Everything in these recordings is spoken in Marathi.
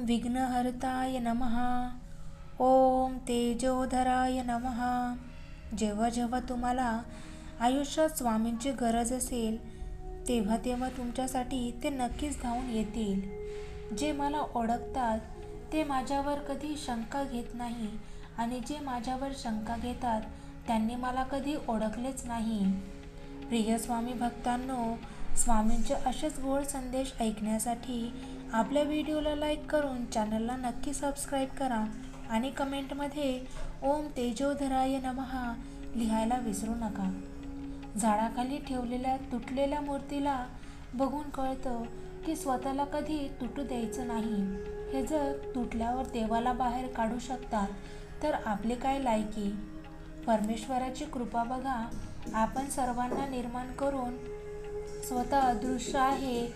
विघ्नहर्ताय नमः. ओम तेजोधराय नमः. जेव्हा जेव्हा तुम्हाला आयुष्यात स्वामींची गरज असेल तेव्हा तेव्हा तुमच्यासाठी ते नक्कीच धावून येतील. जे मला ओळखतात ते माझ्यावर कधी शंका घेत नाही आणि जे माझ्यावर शंका घेतात त्यांनी मला कधी ओळखलेच नाही. प्रिय स्वामी भक्तांनो, स्वामींचे असेच गोड संदेश ऐकण्यासाठी आपल्या व्हिडिओला लाईक करून चॅनलला नक्की सबस्क्राईब करा आणि कमेंटमध्ये ओम तेजोधराय नमः लिहायला विसरू नका. झाडाखाली ठेवलेल्या तुटलेल्या मूर्तीला बघून कळतं की स्वतःला कधी तुटू द्यायचं नाही. हे जर तुटल्यावर देवाला बाहेर काढू शकतात तर आपले काय लायकी. परमेश्वराची कृपा बघा, आपण सर्वांना निर्माण करून स्वतः अदृश्य आहे.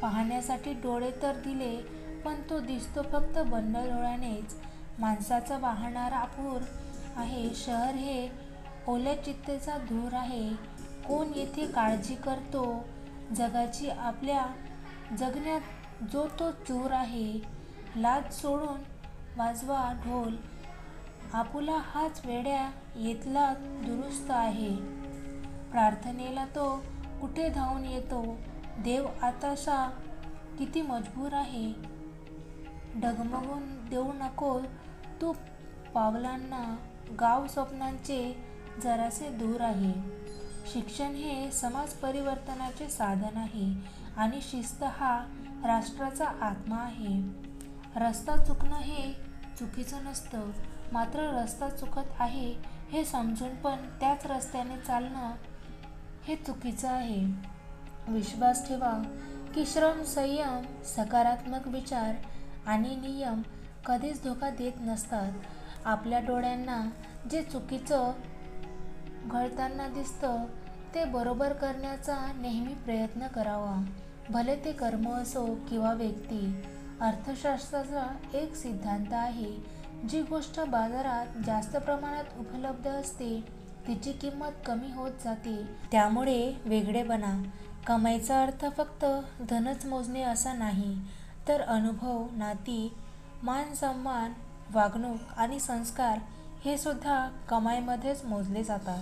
पाहण्यासाठी डोळे तर दिले पण तो दिसतो फक्त बंद डोळ्यानेच. माणसाचा वाहणारा पूर आहे. शहर हे ओल्या चित्तेचा धूर आहे. कोण येथे काळजी करतो जगाची आपल्या जगण्यात जो तो चूर आहे. लाज सोडून वाजवा ढोल, आपुला हाच वेड्या येतला दुरुस्त आहे. प्रार्थनेला तो कुठे धावून येतो. देव आताशा किती मजबूर आहे. डगमगून देऊ नको तू पावलांना, गाव स्वप्नांचे जरासे दूर आहे. शिक्षण हे समाज परिवर्तनाचे साधन आहे आणि शिस्त हा राष्ट्राचा आत्मा आहे. रस्ता चुकणं हे चुकीचं नसतं, मात्र रस्ता चुकत आहे हे समजून पण त्याच रस्त्याने चालणं हे चुकीचं आहे. विश्वास ठेवा की श्रम, संयम, सकारात्मक विचार आणि नियम कधीच धोका देत नसतात. आपल्या डोळ्यांना जे चुकीचं घडताना दिसतं ते बरोबर करण्याचा नेहमी प्रयत्न करावा, भले ते कर्म असो किंवा व्यक्ती. अर्थशास्त्राचा एक सिद्धांत आहे, जी गोष्ट बाजारात जास्त प्रमाणात उपलब्ध असते तिची किंमत कमी होत जाते. त्यामुळे वेगळे बना. कमाईचा अर्थ फक्त धनच मोजणे असा नाही, तर अनुभव, नाती, मान सन्मान, वागणूक आणि संस्कार हे सुद्धा कमाईमध्येच मोजले जातात.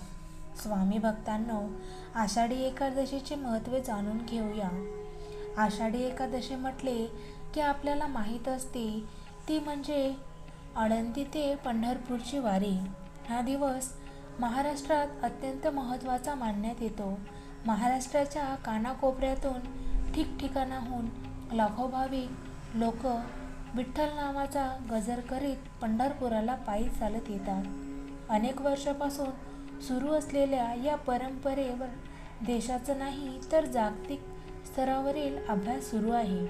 स्वामी भक्तांनो, आषाढी एकादशीचे महत्त्व जाणून घेऊया. आषाढी एकादशी म्हटले की आपल्याला माहीत असते ती म्हणजे आळंदी ते पंढरपूरची वारी. हा दिवस महाराष्ट्रात अत्यंत महत्त्वाचा मानण्यात येतो. महाराष्ट्राच्या कानाकोपऱ्यातून, ठिकठिकाणाहून लाखो भाविक लोक विठ्ठल नामाचा गजर करीत पंढरपुराला पायी चालत येतात. अनेक वर्षापासून सुरू असलेल्या या परंपरेवर देशाचं नाही तर जागतिक स्तरावरील अभ्यास सुरू आहे.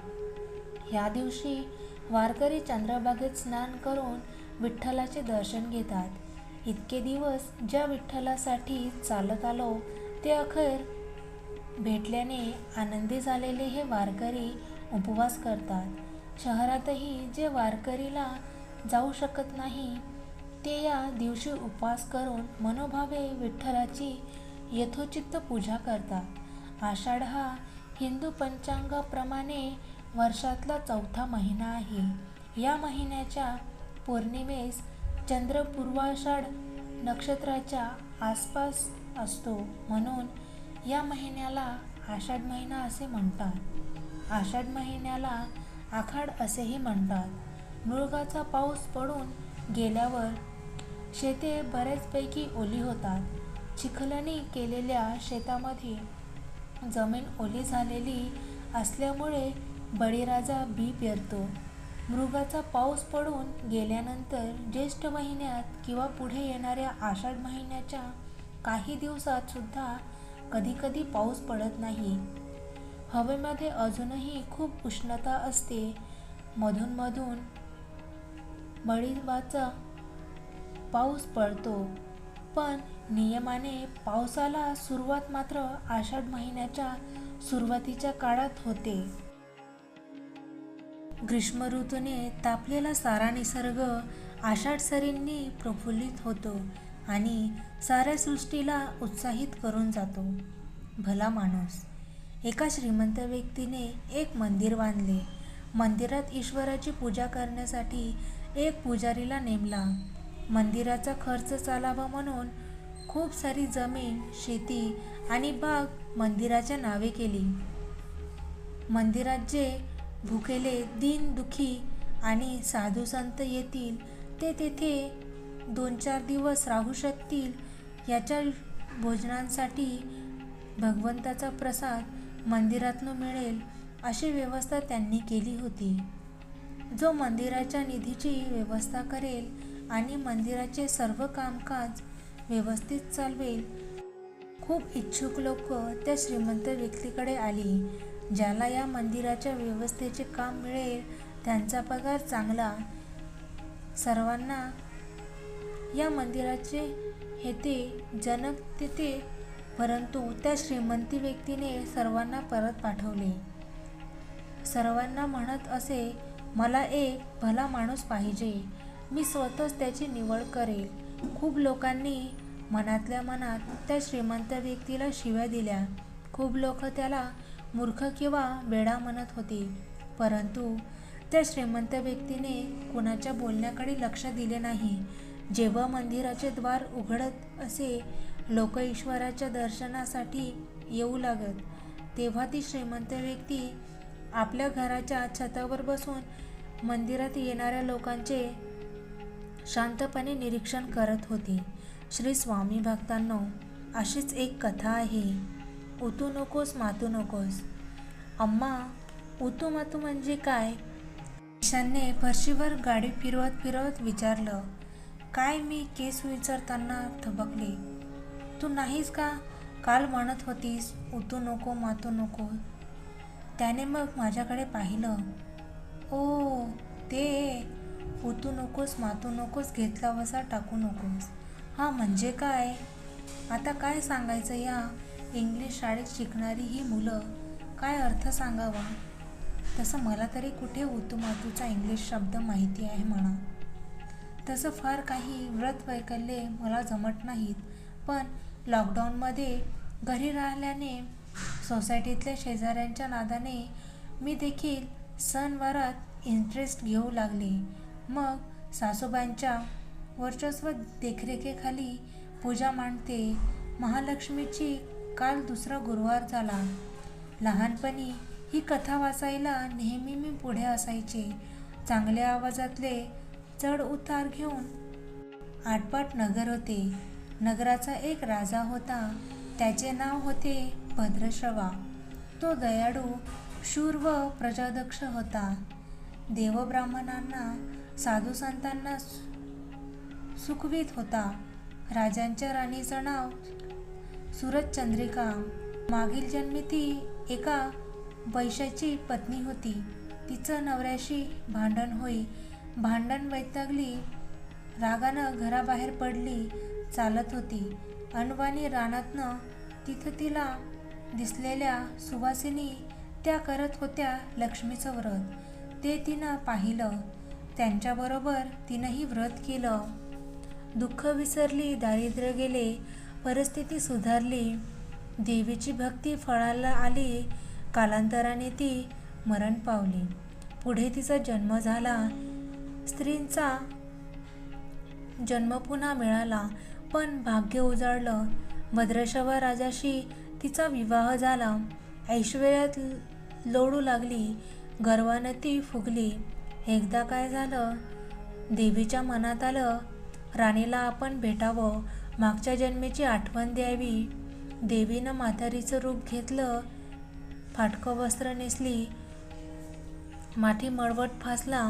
या दिवशी वारकरी चंद्रभागेत स्नान करून विठ्ठलाचे दर्शन घेतात. इतके दिवस ज्या विठ्ठलासाठी चालत आलो ते अखेर भेटल्याने आनंदी झालेले हे वारकरी उपवास करतात. शहरातही जे वारकरीला जाऊ शकत नाही ते या दिवशी उपवास करून मनोभावे विठ्ठलाची यथोचित पूजा करतात. आषाढ हा हिंदू पंचांगाप्रमाणे वर्षातला चौथा महिना आहे. या महिन्याच्या पौर्णिमेस चंद्र पूर्वाषाढ नक्षत्राच्या आसपास असतो, म्हणून या महिन्याला आषाढ महिना असे म्हणतात. आषाढ महिन्याला आखाड असेही म्हणतात. मृगाचा पाऊस पडून गेल्यावर शेते बऱ्याचपैकी ओली होतात. चिखलणी केलेल्या शेतामध्ये जमीन ओली झालेली असल्यामुळे बळीराजा बी पेरतो. मृगाचा पाऊस पडून गेल्यानंतर ज्येष्ठ महिन्यात किंवा पुढे येणाऱ्या आषाढ महिन्याच्या काही दिवसात सुद्धा कधीकधी पाऊस पडत नाही. हवेमध्ये अजूनही खूप उष्णता असते. मधूनमधून बळीवाचा पाऊस पडतो, पण नियमाने पावसाला सुरुवात मात्र आषाढ महिन्याच्या सुरुवातीच्या काळात होते. ग्रीष्म ऋतूने तापलेला सारा निसर्ग आषाढ सरींनी प्रफुल्लित होतो आणि साऱ्या सृष्टीला उत्साहित करून जातो. भला माणूस. एका श्रीमंत व्यक्तीने एक मंदिर बांधले. मंदिरात ईश्वराची पूजा करण्यासाठी एक पुजारीला नेमला. मंदिराचा खर्च चालावा म्हणून खूप सारी जमीन, शेती आणि बाग मंदिराच्या नावे केली. मंदिरात जे भुकेले, दीन दुखी आणि साधू संत येतील ते तेथे 2-4 दिवस राहू शकतील याच्या भोजनांसाठी भगवंताचा प्रसाद मंदिरातून मिळेल अशी व्यवस्था त्यांनी केली होती. जो मंदिराच्या निधीची व्यवस्था करेल आणि मंदिराचे सर्व कामकाज व्यवस्थित चालवेल. खूप इच्छुक लोक त्या श्रीमंत व्यक्तीकडे आली. ज्याला या मंदिराच्या व्यवस्थेचे काम मिळेल त्यांचा पगार चांगला. सर्वांना या मंदिराचे हेते जनक तेथे, परंतु त्या श्रीमंती व्यक्तीने सर्वांना परत पाठवले. सर्वांना म्हणत असे, मला एक भला माणूस पाहिजे, मी स्वतःच त्याची निवड करेल. खूप लोकांनी मनातल्या मनात त्या श्रीमंत व्यक्तीला शिव्या दिल्या. खूप लोक त्याला मूर्ख किंवा वेडा म्हणत होते, परंतु त्या श्रीमंत व्यक्तीने कुणाच्या बोलण्याकडे लक्ष दिले नाही. जेव्हा मंदिराचे द्वार उघडत असे, लोक ईश्वराच्या दर्शनासाठी येऊ लागत, तेव्हा ती श्रीमंत व्यक्ती आपल्या घराच्या छतावर बसून मंदिरात येणाऱ्या लोकांचे शांतपणे निरीक्षण करत होती. श्री स्वामी भक्तांनो, अशीच एक कथा आहे. उतू नकोस मातू नकोस. अम्मा, उतू मातू म्हणजे काय? ईशानने फरशीवर गाडी फिरवत फिरवत विचारलं. काय? मी केस विचारताना थबकले. तू नाहीस का काल म्हणत होतीस उतू नको मातू नको? त्याने मग माझ्याकडे पाहिलं. ओ, ते उतू नकोस मातू नकोस, घेतला वसा टाकू नकोस. हा म्हणजे काय? आता काय सांगायचं या इंग्लिश शाळेत शिकणारी ही मुलं? काय अर्थ सांगावा? तसं मला तरी कुठे उतू मातूचा इंग्लिश शब्द माहिती आहे म्हणा. तसं फार काही व्रत वैकल्ये मला जमत नाहीत, पण लॉकडाऊनमध्ये घरी राहिल्याने सोसायटीतल्या शेजाऱ्यांच्या नादाने मी देखील सणवारात इंटरेस्ट घेऊ लागले. मग सासूबाईंच्या वर्चस्व देखरेखीखाली पूजा मांडते. महालक्ष्मीची काल 2रा गुरुवार झाला. लहानपणी ही कथा वाचायला नेहमी मी पुढे असायचे. चांगल्या आवाजातले चढ उतार घेऊन. आटपाट नगर होते. नगराचा एक राजा होता. त्याचे नाव होते भद्रश्रवा. तो दयाळू, शूर व प्रजादक्ष होता. देवब्राह्मणांना, साधू संतांना सुखवीत होता. राजांच्या राणीचं नाव सुरचंद्रिका. मागील जन्मी ती एका वैश्याची पत्नी होती. तिचं नवऱ्याशी भांडण होई. भांडण वैतागली. रागानं घराबाहेर पडली. चालत होती. अनवाणी रानातनं तिथं तिला दिसलेल्या सुवासिनी त्या करत होत्या लक्ष्मीचं व्रत. ते तिनं पाहिलं. त्यांच्याबरोबर तिनंही व्रत केलं. दुःख विसरली, दारिद्र्य गेले, परिस्थिती सुधारली. देवीची भक्ती फळाला आली. कालांतराने ती मरण पावली. पुढे तिचा जन्म झाला. स्त्रीचा जन्म पुन्हा मिळाला, पण भाग्य उजाडलं. भद्रश्रवा राजाशी तिचा विवाह झाला. ऐश्वर्यात लोळू लागली. गर्वानं ती फुगली. एकदा काय झालं, देवीच्या मनात आलं, राणीला आपण भेटावं, मागच्या जन्मीची आठवण द्यावी. देवीनं म्हातारीचं रूप घेतलं. फाटकं वस्त्र नेसली. माठी मळवट फासला.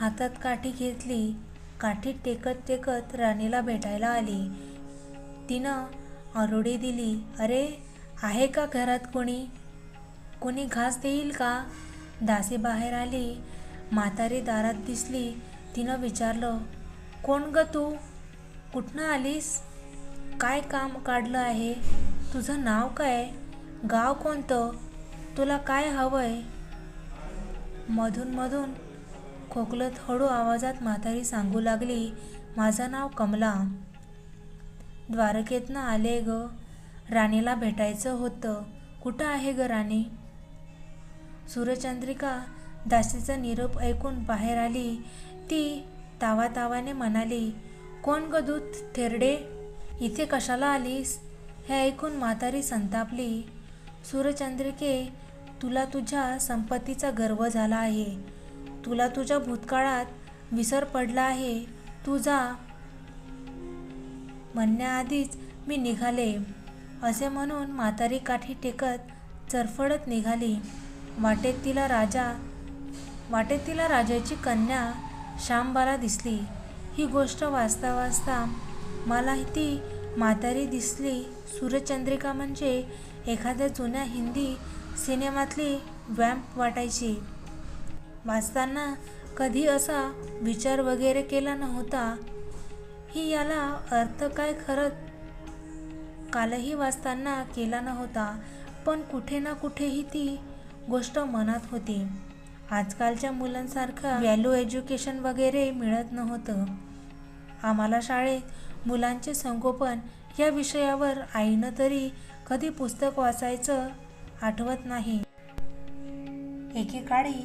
हातात काठी घेतली. काठी टेकत टेकत राणीला भेटायला आली. तिनं आरोळी दिली. अरे, आहे का घरात कोणी? कोणी घास देईल का? दासी बाहेर आली. म्हातारी दारात दिसली. तिनं विचारलं, कोण ग तू? कुठनं आलीस? काय काम काढलं आहे? तुझं नाव काय? गाव कोणतं? तुला काय हवंय? मधून मधून खोकलत हळू आवाजात म्हातारी सांगू लागली, माझं नाव कमला. द्वारकेतनं आले ग. राणीला भेटायचं होतं. कुठं आहे ग राणी? सुरचंद्रिका दासीचा निरोप ऐकून बाहेर आली. ती तावातावाने म्हणाली, कोण ग दूत थेरडे, इथे कशाला आलीस? हे ऐकून म्हातारी संतापली. सूर्यचंद्रिके, तुला तुझ्या संपत्तीचा गर्व झाला आहे. तुला तुझ्या भूतकाळात विसर पडला आहे. तू जा म्हणण्याआधीच मी निघाले. असे म्हणून म्हातारी काठी टेकत चरफडत निघाली. वाटेत तिला राजाची कन्या श्यामबाला दिसली. ही गोष्ट वाचता वाचता मला ती म्हातारी दिसली. सूर्यचंद्रिका म्हणजे एखाद्या जुन्या हिंदी सिनेमातली वॅम्प वाटायची. वाचताना कधी असा विचार वगैरे केला नव्हता. ही याला अर्थ काय खरंच कालही वाचताना केला नव्हता, पण कुठे ना कुठेही ती गोष्ट मनात होती. आजकालच्या मुलांसारखं व्हॅल्यू एज्युकेशन वगैरे मिळत नव्हतं. आम्हाला शाळेत मुलांचे संगोपन या विषयावर आईनं तरी कधी पुस्तक वाचायचं आठवत नाही. एकेकाळी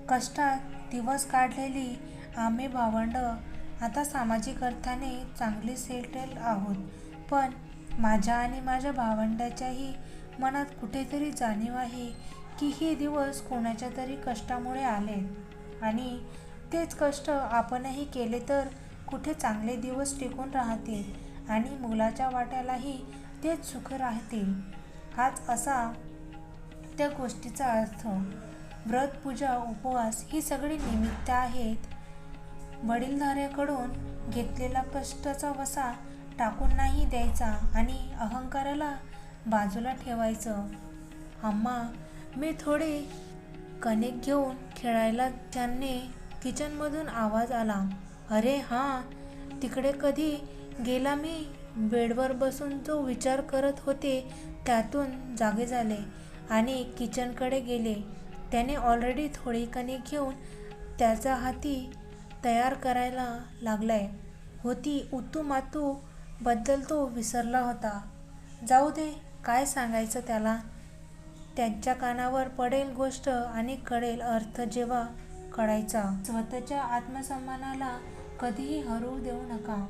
कष्टात दिवस काढलेली आम्ही भावंडं आता सामाजिक अर्थाने चांगली सेटल आहोत. पण माझ्या आणि माझ्या भावंडाच्याही मनात कुठेतरी जाणीव आहे की हे दिवस कोणाच्या तरी कष्टामुळे आलेत आणि तेच कष्ट आपणही केले तर कुठे चांगले दिवस टिकून राहतील आणि मुलाच्या वाट्यालाही तेच सुख राहतील. हाच असा त्या गोष्टीचा अर्थ. व्रत, पूजा, उपवास ही सगळी निमित्त आहेत. वडीलधाऱ्याकडून घेतलेला कष्टाचा वसा टाकून नाही द्यायचा आणि अहंकाराला बाजूला ठेवायचं. अम्मा, मी थोडे कणिक घेऊन खेळायला जाणे किचनमधून आवाज आला. अरे हां, तिकडे कधी गेला? मी बेडवर बसून जो विचार करत होते त्यातून जागे झाले आणि किचनकडे गेले. त्याने ऑलरेडी थोडी कणिक घेऊन त्याचा हाती तयार करायला लागलाय होती. उतू मातू बद्दल तो विसरला होता. जाऊ दे, काय सांगायचं त्याला. त्यांच्या कानावर पडेल गोष्ट आणि कळेल अर्थ जेव्हा कळायचा. स्वतःच्या आत्मसन्मानाला कधीही हरवू देऊ नका.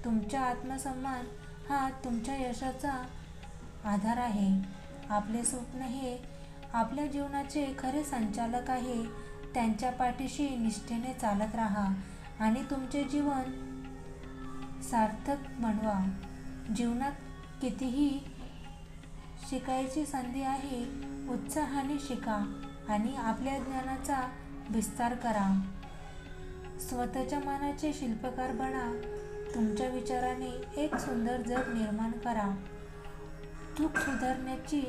तुमचा आत्मसन्मान हा तुमच्या यशाचा आधार आहे. आपले स्वप्न हे आपल्या जीवनाचे खरे संचालक आहे. त्यांच्या पाठीशी निष्ठेने चालत राहा आणि तुमचे जीवन सार्थक बनवा. जीवनात कितीही शिकायची संधी आहे. उत्साहाने शिका आणि आपल्या ज्ञानाचा विस्तार करा. स्वतःच्या मनाचे शिल्पकार बना. तुमच्या विचाराने एक सुंदर जग निर्माण करा. चूक सुधारण्याची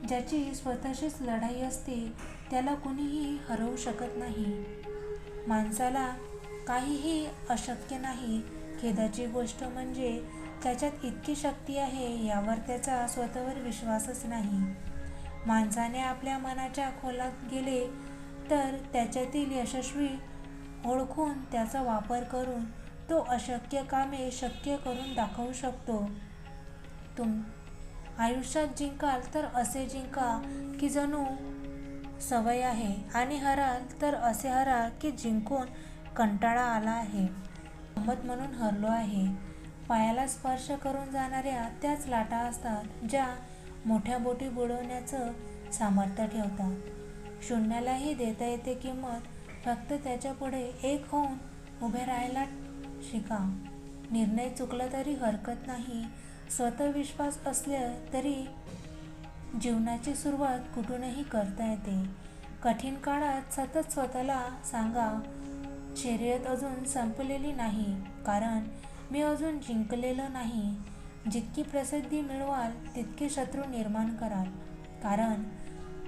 ज्याची स्वतःशीच लढाई असते त्याला कुणीही हरवू शकत नाही. माणसाला काहीही अशक्य नाही. खेदाची गोष्ट म्हणजे त्याच्यात इतकी शक्ती आहे यावर त्याचा स्वतःवर विश्वासच नाही. माणसाने आपल्या मनाच्या खोलात गेले तर त्याच्यातील यशस्वी ओळखून त्याचा वापर करून तो अशक्य कामे शक्य करून दाखवू शकतो. आयुष्यात जिंकाल तर असे जिंका की जणू सवय आहे आणि हराल तर असे हरा की जिंकून कंटाळा आला आहे. गंमत म्हणून हरलो आहे. पायाला स्पर्श करून जाणाऱ्या त्याच लाटा असतात ज्या मोठ्या बोटी बुडवण्याचं सामर्थ्य ठेवतात. शून्यालाही देता येते किंमत. फक्त त्याच्यापुढे एक होऊन उभे राहायला शिका. निर्णय चुकला तरी हरकत नाही. स्वतः विश्वास असले तरी जीवनाची सुरुवात कुठूनही करता येते. कठीण काळात सतत स्वतःला सांगा, शर्यत अजून संपलेली नाही, कारण मी अजून जिंकलेलो नाही. जितकी प्रसिद्धी मिळवाल तितके शत्रू निर्माण कराल, कारण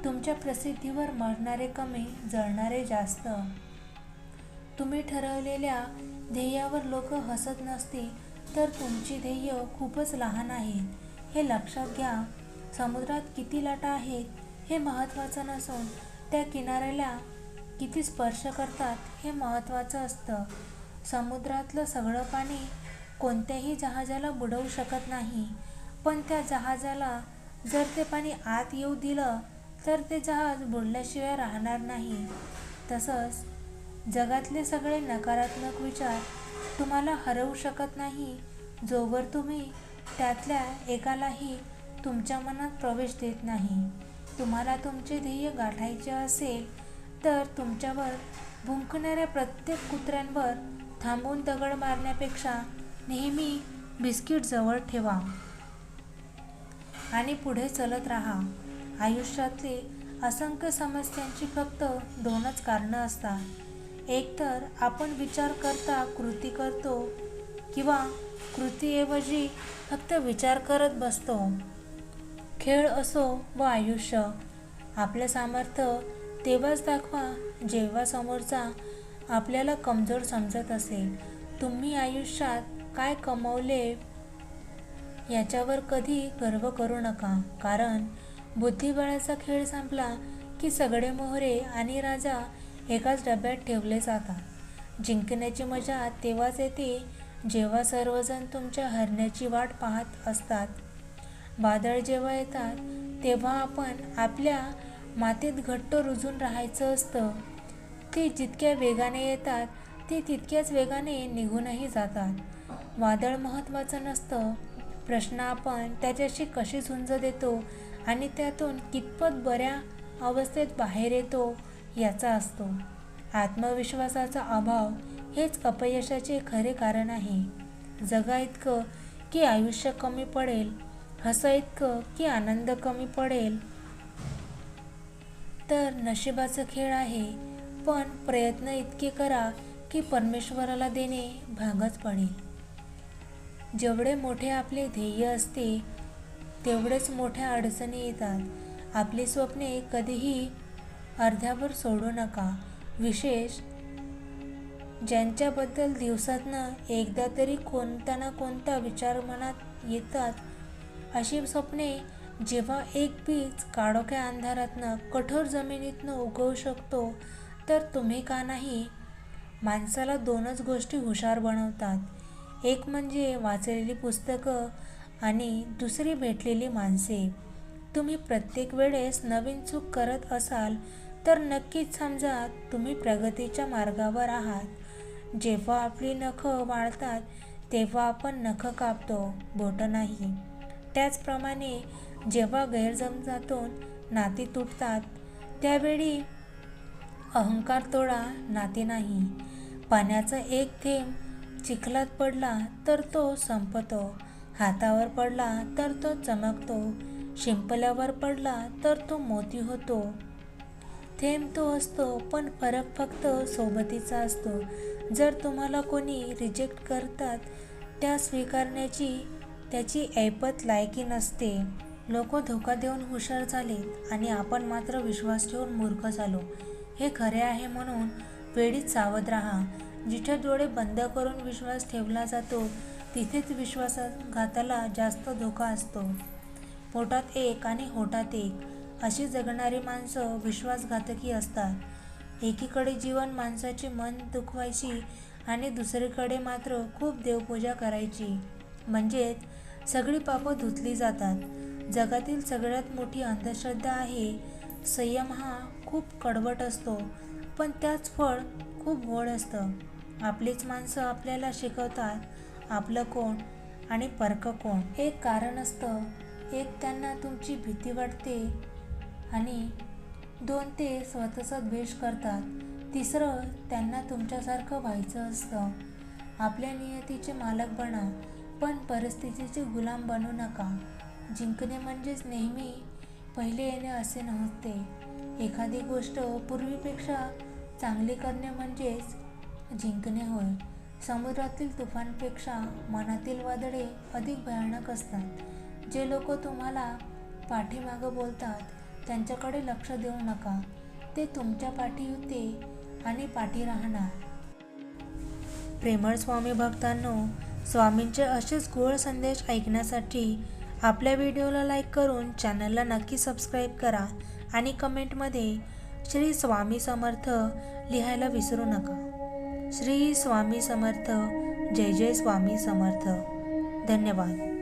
तुमच्या प्रसिद्धीवर मरणारे कमी, जळणारे जास्त. तुम्ही ठरवलेल्या ध्येयावर लोक हसत नसतील तर तुमची ध्येय खूपच लहान आहेत हे लक्षात घ्या. समुद्रात किती लाटा आहेत हे महत्त्वाचं नसून त्या किनाऱ्याला किती स्पर्श करतात हे महत्त्वाचं असतं. समुद्रातलं सगळं पाणी कोणत्याही जहाजाला बुडवू शकत नाही, पण त्या जहाजाला जर ते पाणी आत येऊ दिलं तर ते जहाज बुडल्याशिवाय राहणार नाही. तसंच जगातले सगळे नकारात्मक विचार तुम्हाला हरवू शकत नाही जोवर तुम्ही त्यातल्या एकालाही तुमच्या मनात प्रवेश देत नाही. तुम्हाला तुमचे ध्येय गाठायचे असेल तर तुमच्यावर भुंकणाऱ्या प्रत्येक कुत्र्यांवर थांबून दगड मारण्यापेक्षा नेहमी बिस्किट जवळ ठेवा आणि पुढे चलत राहा. आयुष्यातले असंख्य समस्यांची फक्त दोनच कारणं असतात. एकतर आपण विचार करता कृती करतो किंवा कृतीऐवजी फक्त विचार करत बसतो. खेळ असो व आयुष्य, आपलं सामर्थ्य तेव्हाच दाखवा जेव्हा समोरचा आपल्याला कमजोर समजत असेल. तुम्ही आयुष्यात काय कमवले याच्यावर कधी गर्व करू नका, कारण बुद्धिबळाचा खेळ संपला की सगळे मोहरे आणि राजा एकाच डब्यात ठेवले जातात. जिंकण्याची मजा तेव्हाच येते जेव्हा सर्वजण तुमच्या हरण्याची वाट पाहत असतात. वादळ जेव्हा येतात तेव्हा आपण आपल्या मातीत घट्ट रुजून राहायचं असतं. ते जितक्या वेगाने येतात ते तितक्याच वेगाने निघूनही जातात. वादळ महत्त्वाचं नसतं, प्रश्न आपण त्याच्याशी कशी झुंज देतो आणि त्यातून कितपत बऱ्या अवस्थेत बाहेर येतो याचा असतो. आत्मविश्वासाचा अभाव हेच अपयशाचे खरे कारण आहे. जगा इतकं की आयुष्य कमी पडेल, हसा इतकं की आनंद कमी पडेल तर नशिबाचा खेळ आहे. पण प्रयत्न इतके करा की परमेश्वराला देणे भागच पडेल. जेवढे मोठे आपले ध्येय असते तेवढेच मोठ्या अडचणी येतात. आपली स्वप्ने कधीही अर्ध्यावर सोडू नका. विशेष ज्यांच्याबद्दल दिवसातनं एकदा तरी कोणता ना कोणता विचार मनात येतात. अशी स्वप्ने जेव्हा एक बीज काळोख्या अंधारातनं कठोर जमिनीतनं उगवू शकतो तर तुम्ही का नाही. माणसाला दोनच गोष्टी हुशार बनवतात, एक म्हणजे वाचलेली पुस्तकं आणि दुसरी भेटलेली माणसे. तुम्ही प्रत्येक वेळेस नवीन चूक करत असाल तर नक्कीच समजा तुम्ही प्रगतीच्या मार्गावर आहात. जेव्हा आपली नखं वाळतात तेव्हा आपण नखं कापतो, बोटं नाही. त्याचप्रमाणे जेव्हा गैरसमजातून नाती तुटतात त्यावेळी अहंकार तोडा, नाती नाही. पाण्याचा एक थेंब चिखलात पडला तर तो संपतो, हातावर पडला तर तो चमकतो, शिंपल्यावर पडला तर तो मोती होतो. थेंब तो असतो पण फरक फक्त सोबतीचा असतो. जर तुम्हाला कोणी रिजेक्ट करतात त्या स्वीकारण्याची त्याची ऐपत लायकी नसते. लोक धोका देऊन हुशार झालेत आणि आपण मात्र विश्वास ठेवून मूर्ख झालो. हे खरे आहे म्हणून वेळीच सावध राहा. जिथे डोळे बंद करून विश्वास ठेवला जातो तिथेच विश्वासघाताला जास्त धोका असतो. पोटात एक आणि होठात एक अशी जगणारी माणसं विश्वासघातकी असतात. एकीकडे जीवन माणसाचे मन दुखवायची आणि दुसरीकडे मात्र खूप देवपूजा करायची, म्हणजेच सगळी पापं धुतली जातात. जगातील सगळ्यात मोठी अंधश्रद्धा आहे संयम. हा खूप कडवट असतो पण त्याच फळ खूप गोड असतं. आपलीच माणसं आपल्याला शिकवतात आपलं कोण आणि परकं कोण. एक कारण असतं, एक त्यांना तुमची भीती वाटते आणि दोन ते स्वतःचा द्वेष करतात, तिसरं त्यांना तुमच्यासारखं व्हायचं असतं. आपल्या नियतीचे मालक बना पण परिस्थितीचे गुलाम बनू नका. जिंकणे म्हणजेच नेहमी पहिले येणे असे नव्हते. एखादी गोष्ट पूर्वीपेक्षा चांगली करणे म्हणजेच जिंकणे होय. समुद्रातील तुफानपेक्षा मनातील वादळे अधिक भयानक असतात. जे लोक तुम्हाला पाठीमागं बोलतात त्यांच्याकडे लक्ष देऊ नका. ते तुमच्या पाठी होते आणि पाठी राहणार. प्रेमळ स्वामी भक्तांनो, स्वामींचे असेच गोड संदेश ऐकण्यासाठी आपल्या व्हिडिओला लाईक करून चॅनलला नक्की सबस्क्राईब करा आणि कमेंटमध्ये श्री स्वामी समर्थ लिहायला विसरू नका. श्री स्वामी समर्थ. जय जय स्वामी समर्थ. धन्यवाद.